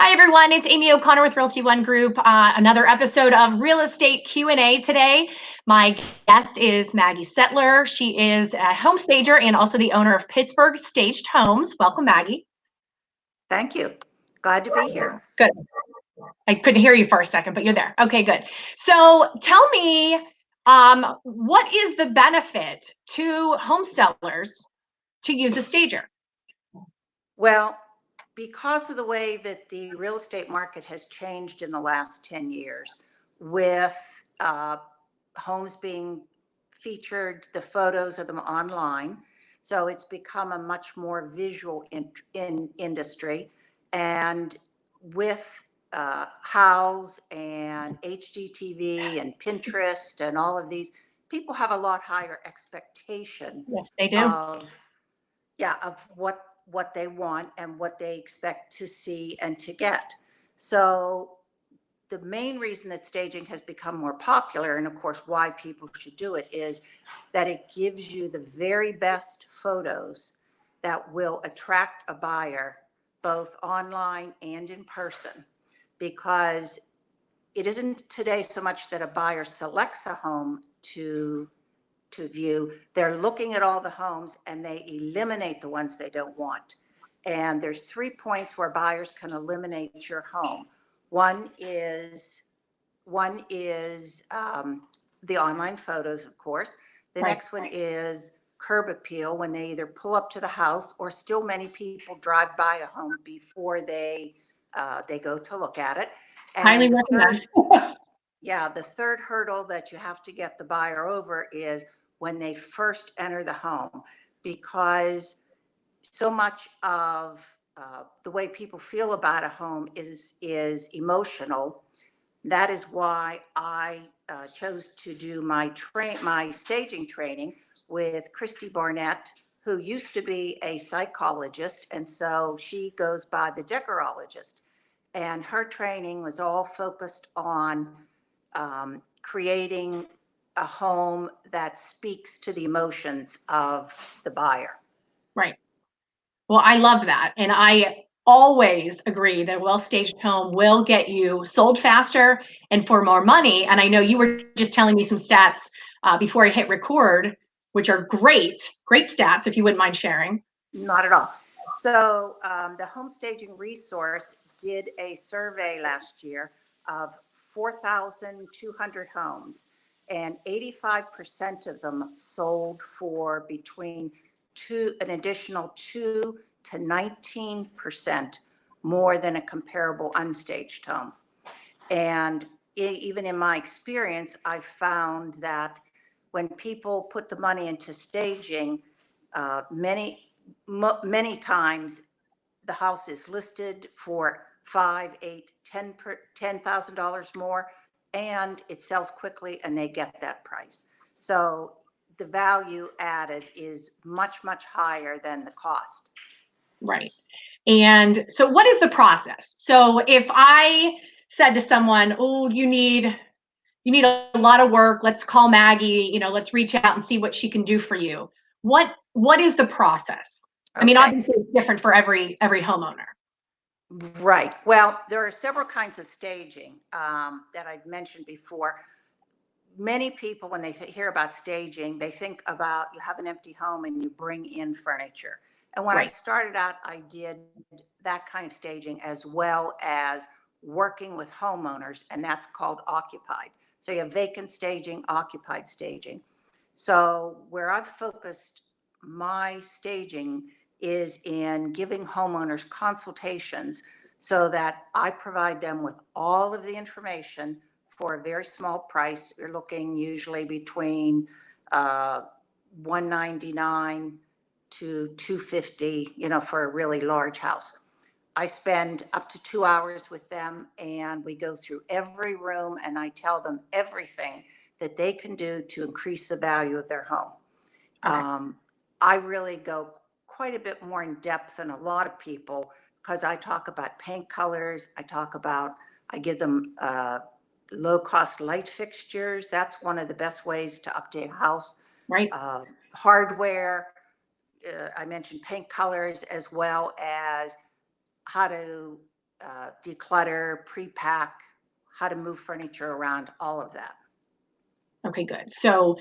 Hi, everyone. It's Aimee O'Connor with Realty One Group. Another episode of Real Estate Q&A today. My guest is Maggie Setler. She is a home stager and also the owner of Pittsburgh Staged Homes. Welcome, Maggie. Thank you. Glad to be here. Good. I couldn't hear you for a second, but you're there. Okay, good. So tell me, what is the benefit to home sellers to use a stager? Well, because of the way that the real estate market has changed in the last 10 years, with homes being featured, the photos of them online, so it's become a much more visual industry. And with Hows and HGTV and Pinterest and all of these, people have a lot higher expectation Yes, they do. of what they want and what they expect to see and to get. So the main reason that staging has become more popular, and of course why people should do it, is that it gives you the very best photos that will attract a buyer both online and in person. Because it isn't today so much that a buyer selects a home to view. They're looking at all the homes and they eliminate the ones they don't want. And there's 3 points where buyers can eliminate your home. One is the online photos, of course. The next one is curb appeal, when they either pull up to the house, or still many people drive by a home before they go to look at it. And highly recommend. the third hurdle that you have to get the buyer over is when they first enter the home, because so much of the way people feel about a home is emotional. That is why I chose to do my staging training with Christy Barnett, who used to be a psychologist, and so she goes by the decorologist. And her training was all focused on creating a home that speaks to the emotions of the buyer. Right. Well, I love that. And I always agree that a well-staged home will get you sold faster and for more money. And I know you were just telling me some stats before I hit record, which are great stats, if you wouldn't mind sharing. Not at all. So the Home Staging Resource did a survey last year of 4,200 homes, and 85% of them sold for between an additional 2 to 19% more than a comparable unstaged home. And even in my experience, I found that when people put the money into staging, many times the house is listed for $5, $8, $10,000 more, and it sells quickly and they get that price. So the value added is much, much higher than the cost. Right. And so what is the process? So if I said to someone, oh, you need a lot of work, let's call Maggie, let's reach out and see what she can do for you. What is the process? Okay. I mean, obviously it's different for every homeowner. Right. Well, there are several kinds of staging that I'd mentioned before. Many people, when they hear about staging, they think about you have an empty home and you bring in furniture. And when I started out, I did that kind of staging as well as working with homeowners, and that's called occupied. So you have vacant staging, occupied staging. So where I've focused my staging is in giving homeowners consultations so that I provide them with all of the information for a very small price. You're looking usually between $199 to $250, for a really large house. I spend up to 2 hours with them, and we go through every room, and I tell them everything that they can do to increase the value of their home. Okay. I really go quite a bit more in depth than a lot of people, because I talk about paint colors. I give them low-cost light fixtures. That's one of the best ways to update a house. Right. Hardware. I mentioned paint colors, as well as how to declutter, pre-pack, how to move furniture around, all of that. Okay, good. So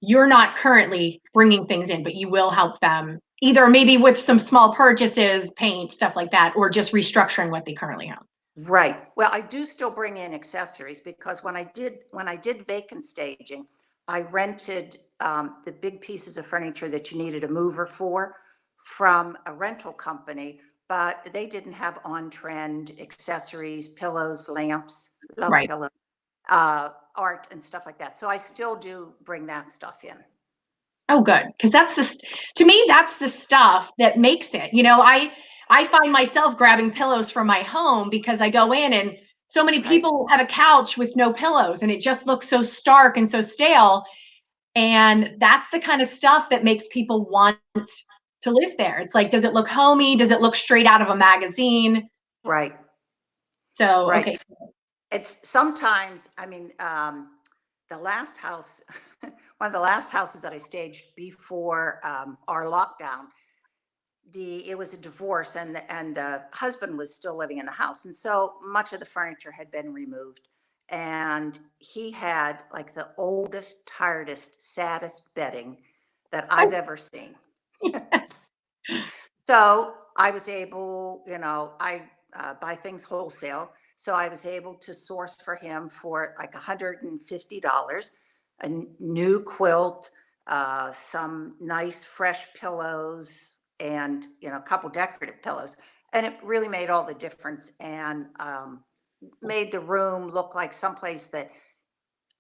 you're not currently bringing things in, but you will help them either maybe with some small purchases, paint, stuff like that, or just restructuring what they currently have. Right. Well, I do still bring in accessories because when I did vacant staging, I rented the big pieces of furniture that you needed a mover for from a rental company, but they didn't have on-trend accessories, pillows, lamps, love Right. pillows, art and stuff like that. So I still do bring that stuff in. Oh, good. Because to me, that's the stuff that makes it. I find myself grabbing pillows from my home because I go in and so many Right. people have a couch with no pillows and it just looks so stark and so stale. And that's the kind of stuff that makes people want to live there. It's like, does it look homey? Does it look straight out of a magazine? Right. So, Right. okay. It's sometimes, I mean, the last house, one of the last houses that I staged before our lockdown, it was a divorce, and the husband was still living in the house, and so much of the furniture had been removed, and he had like the oldest, tiredest, saddest bedding that I've Oh, ever seen. So I was able, I buy things wholesale. So I was able to source for him for like $150, a new quilt, some nice fresh pillows, and a couple decorative pillows. And it really made all the difference, and made the room look like someplace that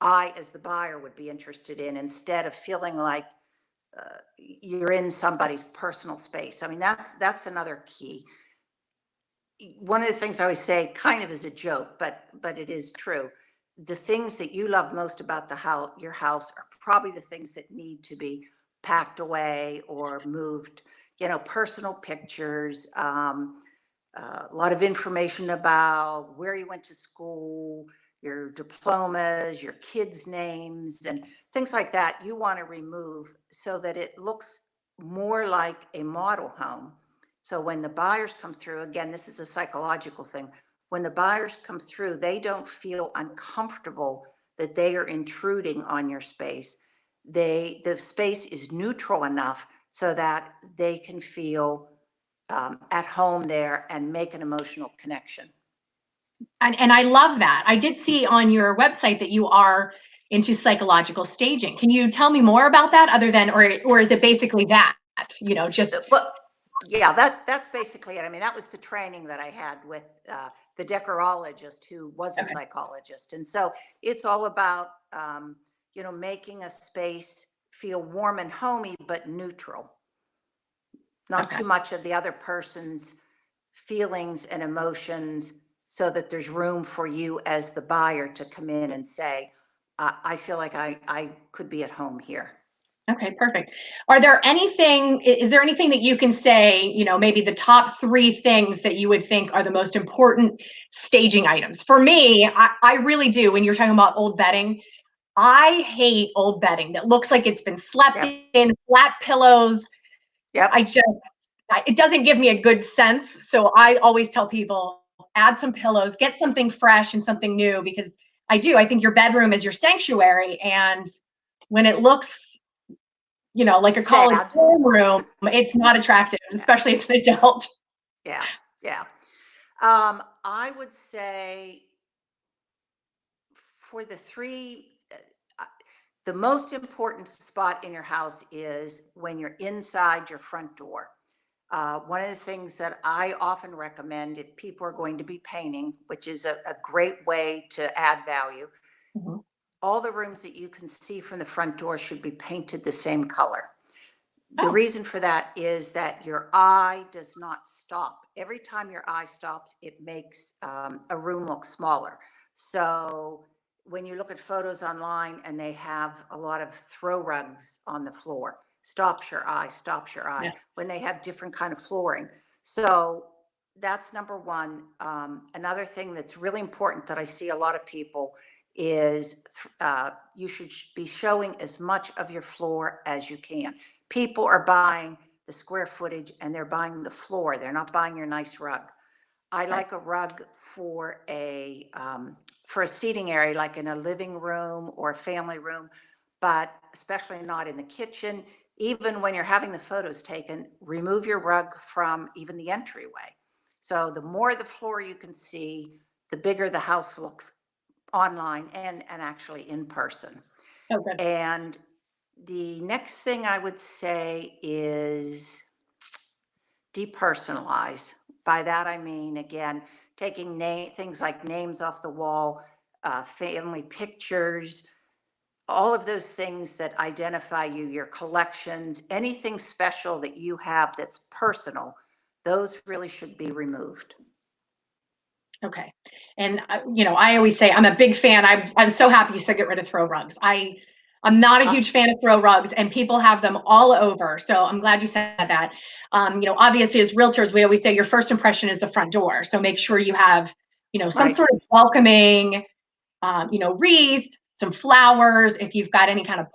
I, as the buyer, would be interested in, instead of feeling like you're in somebody's personal space. I mean, that's another key. One of the things I always say, kind of as a joke, but it is true. The things that you love most about your house are probably the things that need to be packed away or moved. Personal pictures, a lot of information about where you went to school, your diplomas, your kids' names, and things like that. You want to remove so that it looks more like a model home. So when the buyers come through, again, this is a psychological thing. When the buyers come through, they don't feel uncomfortable that they are intruding on your space. The space is neutral enough so that they can feel at home there and make an emotional connection. and I love that. I did see on your website that you are into psychological staging. Can you tell me more about that other than, or is it basically that, just, But yeah, that's basically it. I mean, that was the training that I had with the decorologist who was a okay, psychologist. And so it's all about, making a space feel warm and homey, but neutral, not okay. too much of the other person's feelings and emotions, so that there's room for you as the buyer to come in and say, I feel like I could be at home here. Okay, perfect. Is there anything that you can say, maybe the top three things that you would think are the most important staging items? For me, I really do. When you're talking about old bedding, I hate old bedding that looks like it's been slept Yep. in, flat pillows. I Yep. just, it doesn't give me a good sense. So I always tell people, add some pillows, get something fresh and something new, because I think your bedroom is your sanctuary. And when it looks like a college Sad. dorm room, it's not attractive, Yeah. especially as an adult. Yeah. Yeah. I would say for the three, the most important spot in your house is when you're inside your front door. One of the things that I often recommend if people are going to be painting, which is a great way to add value, Mhm. all the rooms that you can see from the front door should be painted the same color. The Oh, reason for that is that your eye does not stop. Every time your eye stops, it makes a room look smaller. So when you look at photos online and they have a lot of throw rugs on the floor, stops your eye, stops your eye. yeah. When they have different kind of flooring. So that's number one. Another thing that's really important that I see a lot of people is you should be showing as much of your floor as you can. People are buying the square footage and they're buying the floor. They're not buying your nice rug. I Right. like a rug for a seating area, like in a living room or a family room, but especially not in the kitchen. Even when you're having the photos taken, remove your rug from even the entryway. So the more the floor you can see, the bigger the house looks online and actually in person. Oh, good. And the next thing I would say is depersonalize. By that, I mean, again, taking things like names off the wall, family pictures, all of those things that identify you, your collections, anything special that you have that's personal, those really should be removed. Okay. And I always say I'm a big fan. I'm so happy you said get rid of throw rugs. I'm not a Ah, huge fan of throw rugs, and people have them all over. So I'm glad you said that. Obviously, as realtors, we always say your first impression is the front door. So make sure you have, some right. sort of welcoming, wreath, some flowers. If you've got any kind of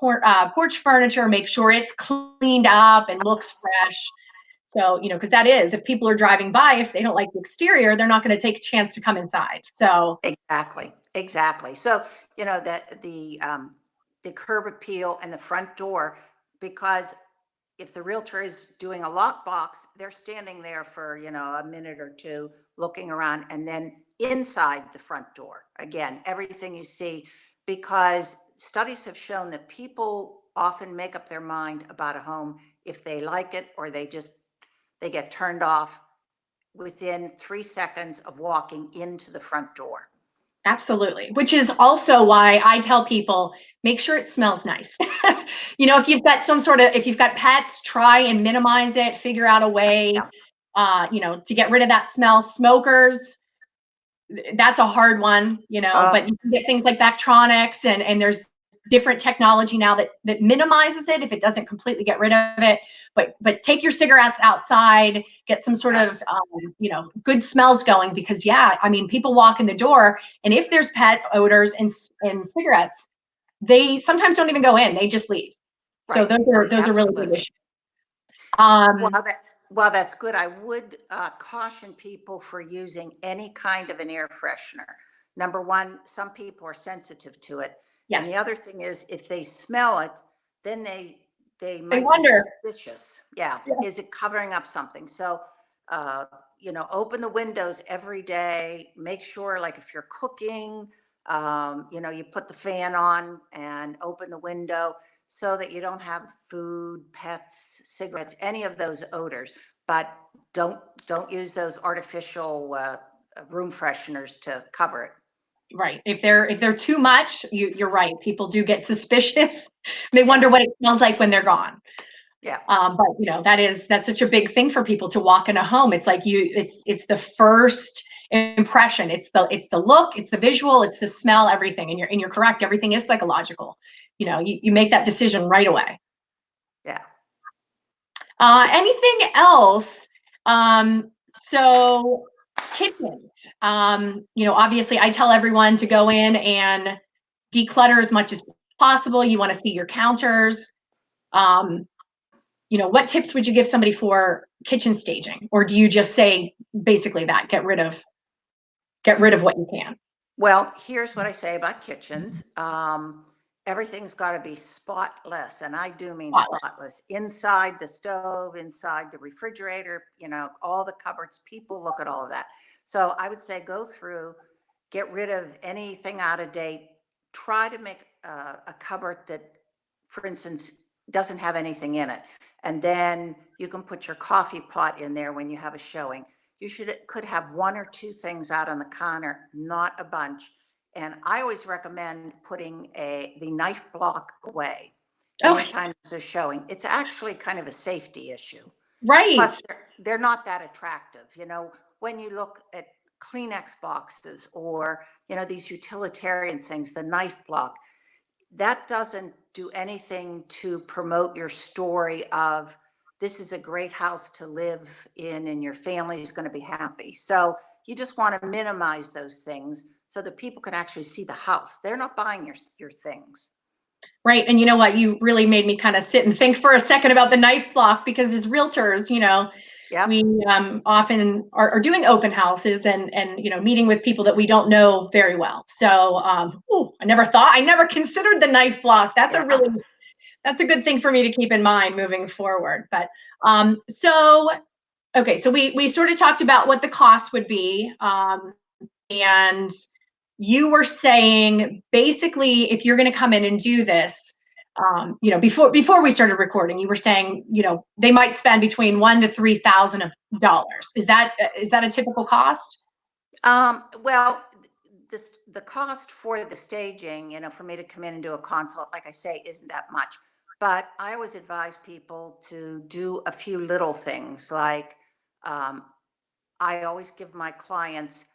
porch furniture, make sure it's cleaned up and looks fresh. So, because that is, if people are driving by, if they don't like the exterior, they're not going to take a chance to come inside. So, Exactly, exactly. So, that the curb appeal and the front door, because if the realtor is doing a lockbox, they're standing there for, a minute or two looking around, and then inside the front door, again, everything you see, because studies have shown that people often make up their mind about a home if they like it or they get turned off within 3 seconds of walking into the front door. absolutely, which is also why I tell people make sure it smells nice. If you've got pets, try and minimize it, figure out a way, Yeah. to get rid of that smell. Smokers, that's a hard one, Oh, but you can get things like Bactronics, and there's different technology now that minimizes it if it doesn't completely get rid of it. But take your cigarettes outside, get some sort yeah, of good smells going, because yeah, I mean, people walk in the door, and if there's pet odors and cigarettes, they sometimes don't even go in, they just leave. So right. those are really big Absolutely. issues. Well, um that's good. I would caution people for using any kind of an air freshener. Number one, some people are sensitive to it, and the yes, other thing is if they smell it, then they they might be wonder. suspicious. Yeah, Yeah. is it covering up something? So, open the windows every day. Make sure, like if you're cooking, you put the fan on and open the window so that you don't have food, pets, cigarettes, any of those odors. But don't use those artificial room fresheners to cover it. Right. If they're too much, you're right. People do get suspicious. They Yeah, wonder what it smells like when they're gone. yeah, But that's such a big thing for people to walk in a home. It's like it's the first impression. It's the look, it's the visual, it's the smell, everything. And you're correct. Everything is psychological. You make that decision right away. yeah. Anything else? So kitchens. Obviously, I tell everyone to go in and declutter as much as possible. You want to see your counters. Um, what tips would you give somebody for kitchen staging, or do you just say basically that get rid of what you can? Well, here's what I say about kitchens. Everything's got to be spotless, and I do mean Spotless. spotless. Inside the stove, inside the refrigerator, all the cupboards. People look at all of that. So I would say go through, get rid of anything out of date. Try to make a cupboard that, for instance, doesn't have anything in it, and then you can put your coffee pot in there when you have a showing. You could have one or two things out on the counter, not a bunch. And I always recommend putting the knife block away Oh, anytime there's a showing. It's actually kind of a safety issue. right. Plus, they're not that attractive. When you look at Kleenex boxes or, these utilitarian things, the knife block, that doesn't do anything to promote your story of this is a great house to live in and your family is going to be happy. So you just want to minimize those things so that people can actually see the house. They're not buying your things. Right. And you know what? You really made me kind of sit and think for a second about the knife block, because as realtors, Yep. We often are doing open houses and meeting with people that we don't know very well. So I never considered the knife block. Yeah. That's a good thing for me to keep in mind moving forward. But so okay, so we sort of talked about what the cost would be, and you were saying basically if you're going to come in and do this, before we started recording, you were saying they might spend between $1,000 to $3,000. Is that a typical cost? Well, the cost for the staging, for me to come in and do a consult, like I say, isn't that much. But I always advise people to do a few little things. Like um, I always give my clients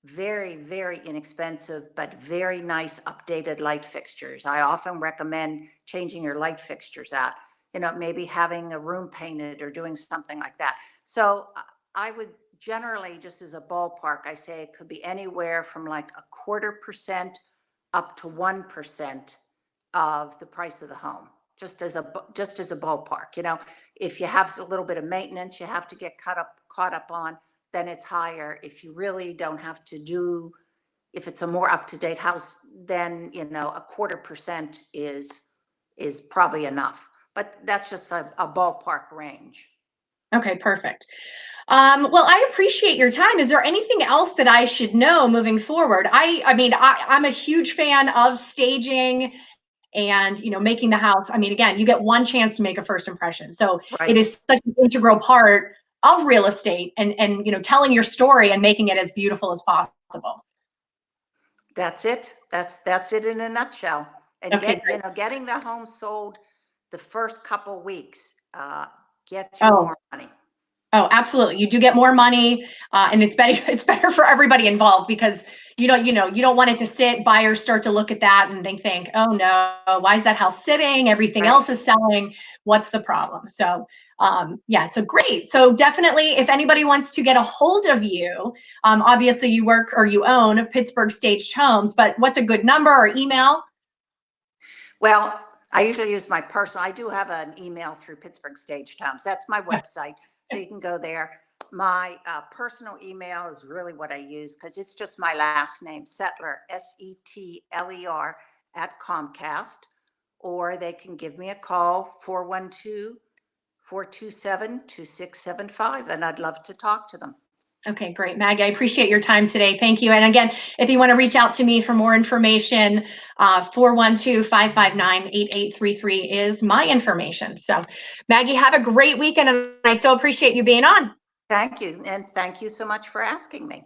very, very inexpensive, but very nice updated light fixtures. I often recommend changing your light fixtures out, maybe having a room painted or doing something like that. So I would generally, just as a ballpark, I say it could be anywhere from like 1/4% up to 1% of the price of the home. Just as a ballpark, if you have a little bit of maintenance you have to get caught up on, then it's higher. If you really don't have to do, if it's a more up-to-date house, then 1/4% is probably enough. But that's just a ballpark range. Okay, perfect. Well, I appreciate your time. Is there anything else that I should know moving forward? I mean, I'm a huge fan of staging and making the house. I mean, again, you get one chance to make a first impression, so it Right. is such an integral part of real estate, and telling your story and making it as beautiful as possible. That's it. That's it in a nutshell. And Okay, great. getting the home sold the first couple weeks gets you Oh, more money. Oh, absolutely. You do get more money, and it's better. It's better for everybody involved because you don't want it to sit. Buyers start to look at that and they think, oh no, why is that house sitting? Everything Right. else is selling. What's the problem? So, yeah, so great. So definitely, if anybody wants to get a hold of you, obviously you work or you own Pittsburgh Staged Homes, but what's a good number or email? Well, I usually use my personal. I do have an email through Pittsburgh Staged Homes. That's my website, so you can go there. My personal email is really what I use because it's just my last name, Setler, Setler, at Comcast, or they can give me a call, 412-427-2675, and I'd love to talk to them. Okay, great, Maggie. I appreciate your time today. Thank you. And again, if you want to reach out to me for more information, 412-559-8833 is my information. So, Maggie, have a great weekend, and I so appreciate you being on. Thank you, and thank you so much for asking me.